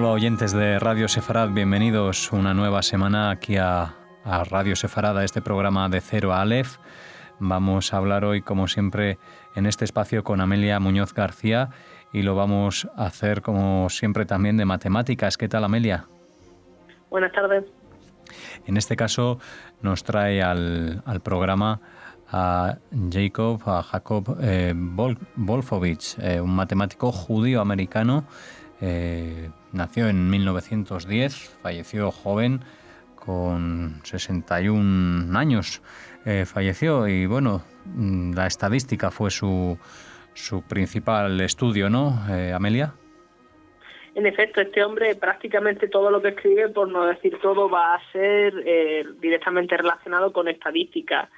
Hola oyentes de Radio Sefarad, bienvenidos una nueva semana aquí a Radio Sefarad, a este programa de Cero a Aleph. Vamos a hablar hoy, como siempre, en este espacio con Amelia Muñoz García y lo vamos a hacer, como siempre, también de matemáticas. ¿Qué tal, Amelia? Buenas tardes. En este caso nos trae al programa a Jacob Wolfowitz, un matemático judío-americano. Nació en 1910, falleció joven, con 61 años. Falleció y, bueno, la estadística fue su principal estudio, ¿no, Amelia? En efecto, este hombre prácticamente todo lo que escribe, por no decir todo, va a ser directamente relacionado con estadística,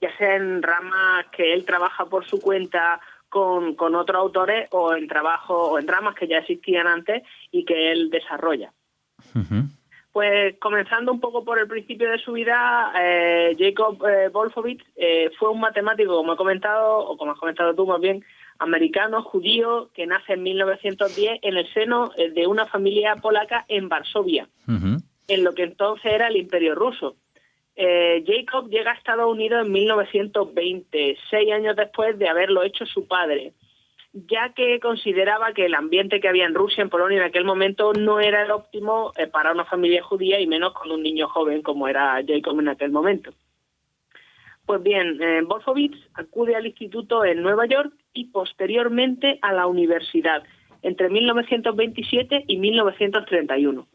ya sea en ramas que él trabaja por su cuenta con otros autores o en ramas que ya existían antes y que él desarrolla. Uh-huh. Pues comenzando un poco por el principio de su vida, Jacob Wolfowitz fue un matemático, como he comentado, o como has comentado tú más bien, americano, judío, que nace en 1910 en el seno de una familia polaca en Varsovia, Uh-huh. en lo que entonces era el Imperio Ruso. Jacob llega a Estados Unidos en 1920, 6 años después de haberlo hecho su padre, ya que consideraba que el ambiente que había en Rusia, en Polonia en aquel momento, no era el óptimo para una familia judía y menos con un niño joven como era Jacob en aquel momento. Pues bien, Wolfowitz acude al instituto en Nueva York y posteriormente a la universidad, entre 1927 y 1931.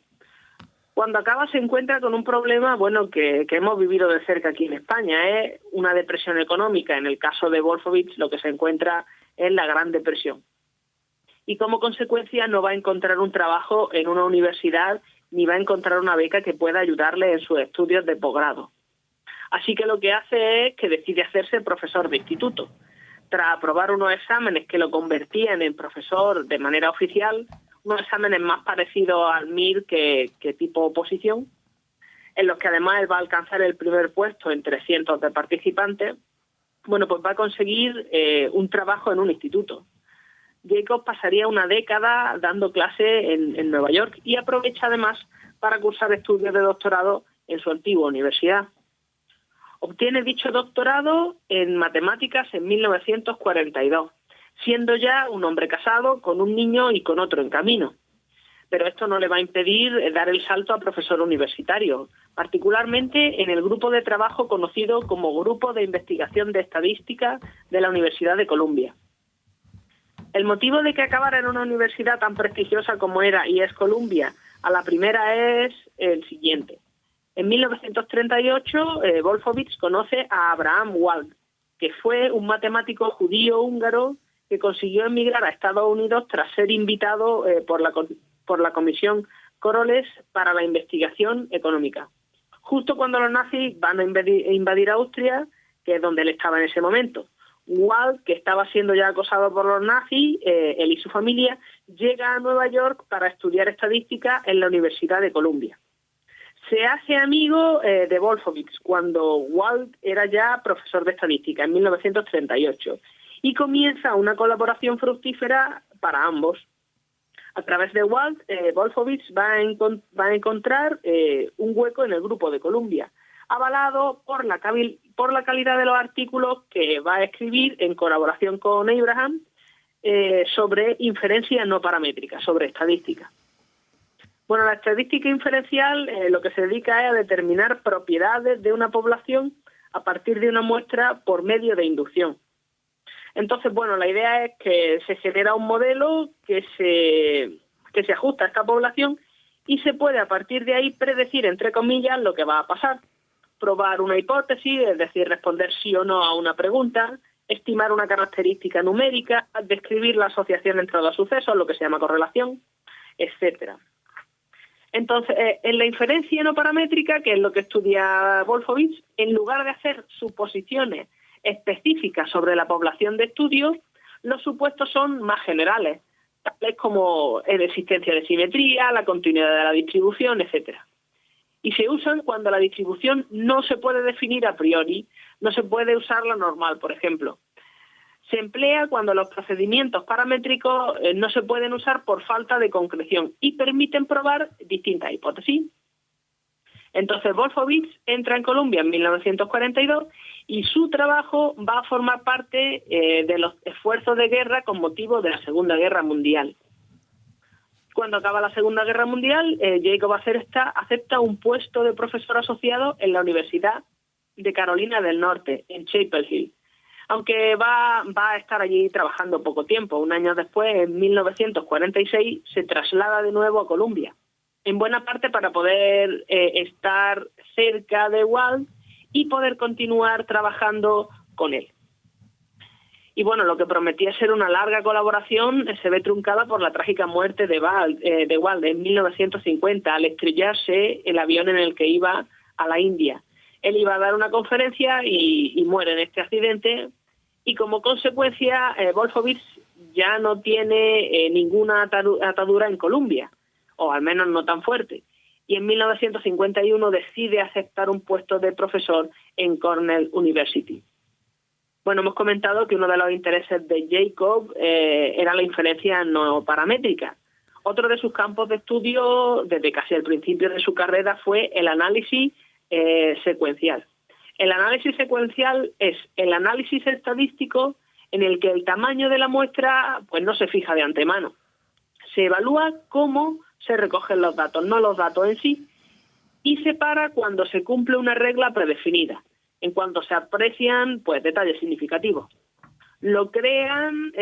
Cuando acaba se encuentra con un problema, bueno, que hemos vivido de cerca aquí en España, es una depresión económica. En el caso de Wolfowitz lo que se encuentra es la Gran Depresión. Y como consecuencia no va a encontrar un trabajo en una universidad ni va a encontrar una beca que pueda ayudarle en sus estudios de posgrado. Así que lo que hace es que decide hacerse profesor de instituto. Tras aprobar unos exámenes que lo convertían en profesor de manera oficial, unos exámenes más parecidos al MIR que tipo oposición, en los que además él va a alcanzar el primer puesto entre cientos de participantes, bueno, pues va a conseguir un trabajo en un instituto. Jacob pasaría una década dando clase en Nueva York y aprovecha además para cursar estudios de doctorado en su antigua universidad. Obtiene dicho doctorado en matemáticas en 1942, siendo ya un hombre casado, con un niño y con otro en camino. Pero esto no le va a impedir dar el salto a profesor universitario, particularmente en el grupo de trabajo conocido como Grupo de Investigación de Estadística de la Universidad de Columbia. El motivo de que acabara en una universidad tan prestigiosa como era y es Columbia, a la primera es el siguiente. En 1938, Wolfowitz conoce a Abraham Wald, que fue un matemático judío húngaro que consiguió emigrar a Estados Unidos tras ser invitado por la Comisión Coroles para la investigación económica. Justo cuando los nazis van a invadir Austria, que es donde él estaba en ese momento. Wald, que estaba siendo ya acosado por los nazis, él y su familia, llega a Nueva York para estudiar estadística en la Universidad de Columbia. Se hace amigo de Wolfowitz cuando Wald era ya profesor de estadística en 1938 y comienza una colaboración fructífera para ambos. A través de Wald, Wolfowitz va a encontrar un hueco en el grupo de Columbia, avalado por la calidad de los artículos que va a escribir en colaboración con Abraham sobre inferencia no paramétrica, sobre estadística. Bueno, la estadística inferencial lo que se dedica es a determinar propiedades de una población a partir de una muestra por medio de inducción. Entonces, bueno, la idea es que se genera un modelo que se ajusta a esta población y se puede a partir de ahí predecir, entre comillas, lo que va a pasar. Probar una hipótesis, es decir, responder sí o no a una pregunta, estimar una característica numérica, describir la asociación entre dos sucesos, lo que se llama correlación, etcétera. Entonces, en la inferencia no paramétrica, que es lo que estudia Wolfowitz, en lugar de hacer suposiciones específicas sobre la población de estudio, los supuestos son más generales, tales como la existencia de simetría, la continuidad de la distribución, etcétera. Y se usan cuando la distribución no se puede definir a priori, no se puede usar la normal, por ejemplo. Se emplea cuando los procedimientos paramétricos no se pueden usar por falta de concreción y permiten probar distintas hipótesis. Entonces Wolfowitz entra en Columbia en 1942 y su trabajo va a formar parte de los esfuerzos de guerra con motivo de la Segunda Guerra Mundial. Cuando acaba la Segunda Guerra Mundial, Jacob acepta un puesto de profesor asociado en la Universidad de Carolina del Norte, en Chapel Hill, aunque va a estar allí trabajando poco tiempo. Un año después, en 1946, se traslada de nuevo a Columbia, en buena parte para poder estar cerca de Walt y poder continuar trabajando con él. Y bueno, lo que prometía ser una larga colaboración se ve truncada por la trágica muerte de Walt en 1950, al estrellarse el avión en el que iba a la India. Él iba a dar una conferencia y muere en este accidente, y como consecuencia Wolfowitz ya no tiene ninguna atadura en Columbia, o al menos no tan fuerte, y en 1951 decide aceptar un puesto de profesor en Cornell University. Bueno, hemos comentado que uno de los intereses de Jacob era la inferencia no paramétrica. Otro de sus campos de estudio, desde casi el principio de su carrera, fue el análisis secuencial. El análisis secuencial es el análisis estadístico en el que el tamaño de la muestra pues no se fija de antemano. Se evalúa cómo se recogen los datos, no los datos en sí, y se para cuando se cumple una regla predefinida, en cuanto se aprecian pues detalles significativos. Lo crean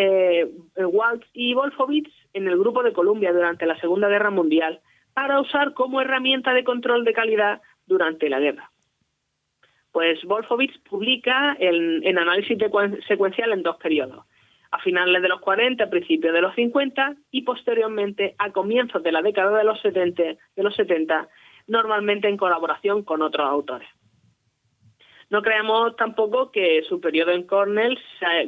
Walt y Wolfowitz en el Grupo de Columbia durante la Segunda Guerra Mundial para usar como herramienta de control de calidad durante la guerra. Pues Wolfowitz publica en análisis secuencial en dos periodos, a finales de los 40, a principios de los 50 y posteriormente a comienzos de la década de los 70, normalmente en colaboración con otros autores. No creamos tampoco que su periodo en Cornell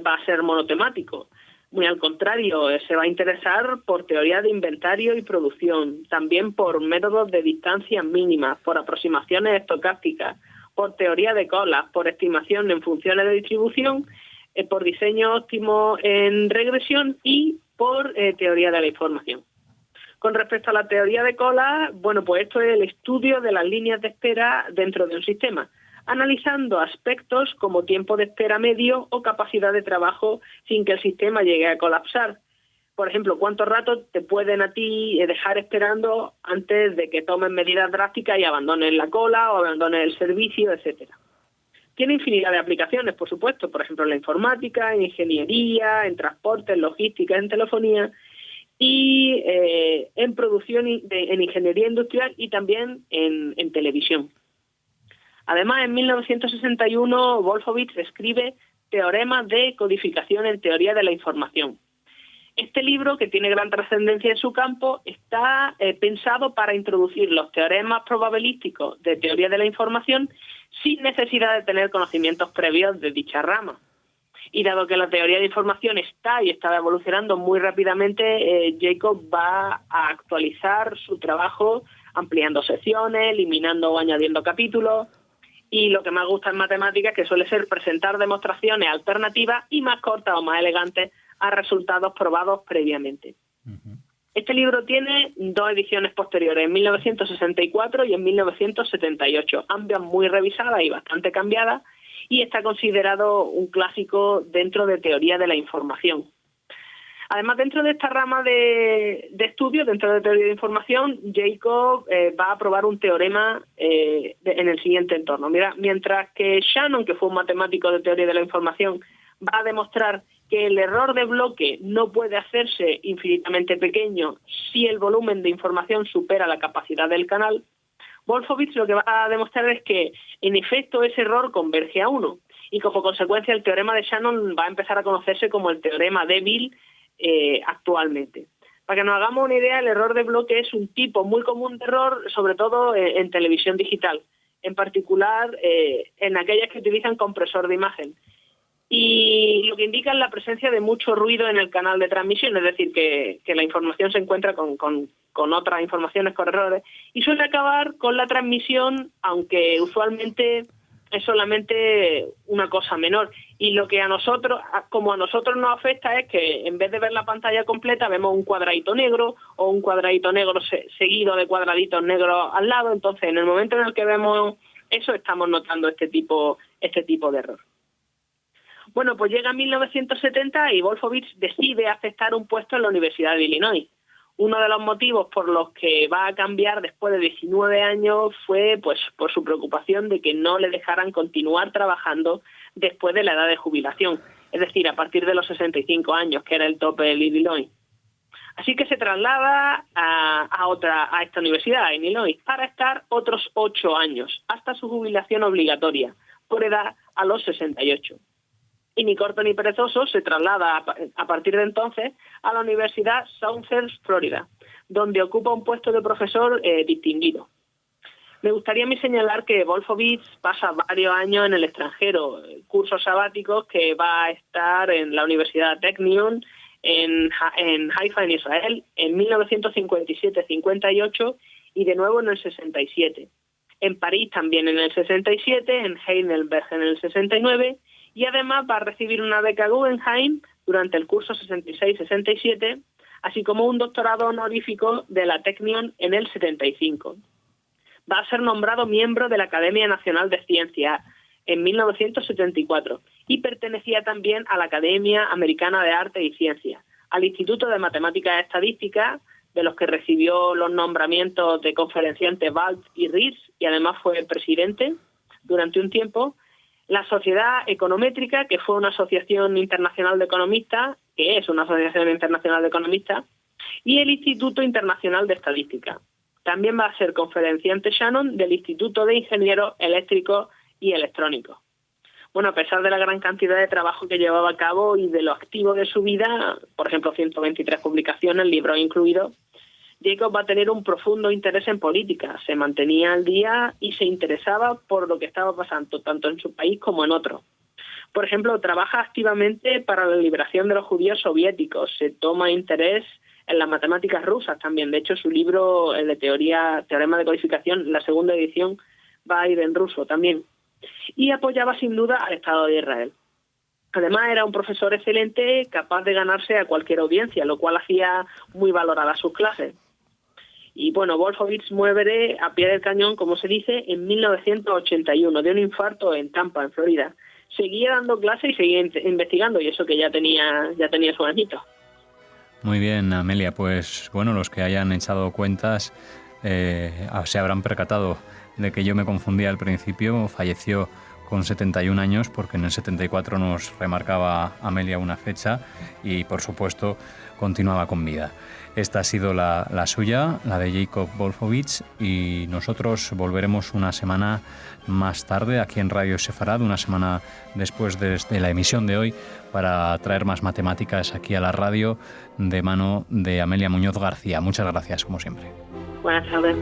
va a ser monotemático. Muy al contrario, se va a interesar por teoría de inventario y producción, también por métodos de distancias mínimas, por aproximaciones estocásticas, por teoría de colas, por estimación en funciones de distribución, por diseño óptimo en regresión y por teoría de la información. Con respecto a la teoría de colas, bueno, pues esto es el estudio de las líneas de espera dentro de un sistema, analizando aspectos como tiempo de espera medio o capacidad de trabajo sin que el sistema llegue a colapsar. Por ejemplo, ¿cuánto rato te pueden a ti dejar esperando antes de que tomen medidas drásticas y abandonen la cola o abandonen el servicio, etcétera? Tiene infinidad de aplicaciones, por supuesto, por ejemplo, en la informática, en ingeniería, en transporte, en logística, en telefonía y en producción, en ingeniería industrial y también en televisión. Además, en 1961, Wolfowitz escribe Teoremas de codificación en teoría de la información. Este libro, que tiene gran trascendencia en su campo, está pensado para introducir los teoremas probabilísticos de teoría de la información sin necesidad de tener conocimientos previos de dicha rama. Y dado que la teoría de información está evolucionando muy rápidamente, Jacob va a actualizar su trabajo ampliando secciones, eliminando o añadiendo capítulos. Y lo que más gusta en matemáticas, que suele ser presentar demostraciones alternativas y más cortas o más elegantes a resultados probados previamente. Uh-huh. Este libro tiene dos ediciones posteriores, en 1964 y en 1978, ambas muy revisadas y bastante cambiadas, y está considerado un clásico dentro de teoría de la información. Además, dentro de esta rama de estudio, dentro de teoría de información, Jacob va a probar un teorema en el siguiente entorno. Mira, mientras que Shannon, que fue un matemático de teoría de la información, va a demostrar que el error de bloque no puede hacerse infinitamente pequeño si el volumen de información supera la capacidad del canal, Wolfowitz lo que va a demostrar es que, en efecto, ese error converge a 1, y como consecuencia el teorema de Shannon va a empezar a conocerse como el teorema débil actualmente. Para que nos hagamos una idea, el error de bloque es un tipo muy común de error, sobre todo en televisión digital, en particular en aquellas que utilizan compresor de imagen. Y lo que indica es la presencia de mucho ruido en el canal de transmisión, es decir, que la información se encuentra con otras informaciones, con errores, y suele acabar con la transmisión, aunque usualmente es solamente una cosa menor. Y lo que a nosotros nos afecta es que en vez de ver la pantalla completa vemos un cuadradito negro o un cuadradito negro seguido de cuadraditos negros al lado. Entonces, en el momento en el que vemos eso, estamos notando este tipo de error. Bueno, pues llega 1970 y Wolfowitz decide aceptar un puesto en la Universidad de Illinois. Uno de los motivos por los que va a cambiar después de 19 años fue pues por su preocupación de que no le dejaran continuar trabajando después de la edad de jubilación, es decir, a partir de los 65 años, que era el tope del Illinois. Así que se traslada a esta universidad, en Illinois, para estar otros 8 años, hasta su jubilación obligatoria, por edad a los 68. Y ni corto ni perezoso se traslada a partir de entonces a la Universidad Southern Florida, donde ocupa un puesto de profesor distinguido. Me gustaría a mí señalar que Wolfowitz pasa varios años en el extranjero, cursos sabáticos que va a estar en la Universidad Technion, en Haifa, en Israel, en 1957-58 y de nuevo en el 67. En París también en el 67, en Heidelberg en el 69, y además va a recibir una beca Guggenheim durante el curso 66-67, así como un doctorado honorífico de la Technion en el 75. Va a ser nombrado miembro de la Academia Nacional de Ciencias en 1974 y pertenecía también a la Academia Americana de Arte y Ciencias, al Instituto de Matemáticas y Estadística, de los que recibió los nombramientos de conferenciante Valls y Ries, y además fue presidente durante un tiempo, la Sociedad Econométrica, que fue una asociación internacional de economistas, que es una asociación internacional de economistas, y el Instituto Internacional de Estadística. También va a ser conferenciante Shannon del Instituto de Ingenieros Eléctricos y Electrónicos. Bueno, a pesar de la gran cantidad de trabajo que llevaba a cabo y de lo activo de su vida, por ejemplo, 123 publicaciones, libros incluidos, Jacob va a tener un profundo interés en política, se mantenía al día y se interesaba por lo que estaba pasando, tanto en su país como en otros. Por ejemplo, trabaja activamente para la liberación de los judíos soviéticos, se toma interés en las matemáticas rusas también. De hecho, su libro, el de Teorema de Codificación, la segunda edición, va a ir en ruso también. Y apoyaba sin duda al Estado de Israel. Además, era un profesor excelente, capaz de ganarse a cualquier audiencia, lo cual hacía muy valoradas sus clases. Y bueno, Wolfowitz muere a pie del cañón, como se dice, en 1981, de un infarto en Tampa, en Florida. Seguía dando clases y seguía investigando, y eso que ya tenía su añito. Muy bien, Amelia. Pues bueno, los que hayan echado cuentas se habrán percatado de que yo me confundía al principio. Falleció con 71 años porque en el 74 nos remarcaba Amelia una fecha y, por supuesto, continuaba con vida. Esta ha sido la suya, la de Jacob Wolfowitz, y nosotros volveremos una semana más tarde aquí en Radio Sefarad, una semana después de la emisión de hoy, para traer más matemáticas aquí a la radio de mano de Amelia Muñoz García. Muchas gracias, como siempre. Buenas tardes.